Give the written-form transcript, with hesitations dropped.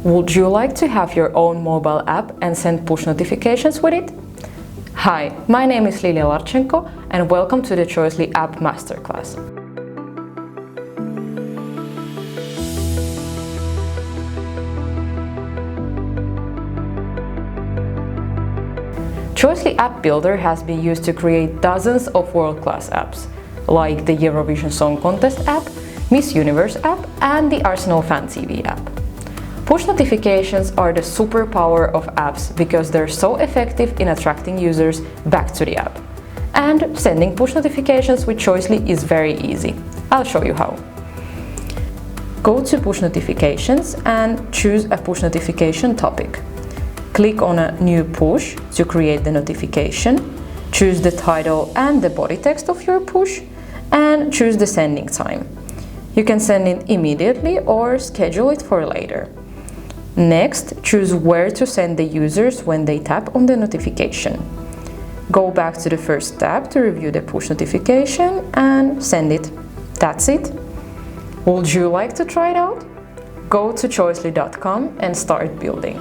Would you like to have your own mobile app and send push notifications with it? Hi, my name is Lilia Larchenko and welcome to the Choicely App Masterclass. Choicely App Builder has been used to create dozens of world-class apps, like the Eurovision Song Contest app, Miss Universe app, and the Arsenal Fan TV app. Push notifications are the superpower of apps because they're so effective in attracting users back to the app. And sending push notifications with Choicely is very easy. I'll show you how. Go to Push Notifications and choose a push notification topic. Click on a new push to create the notification, choose the title and the body text of your push, and choose the sending time. You can send it immediately or schedule it for later. Next, choose where to send the users when they tap on the notification. Go back to the first tab to review the push notification and send it. That's it. Would you like to try it out? Go to choicely.com and start building.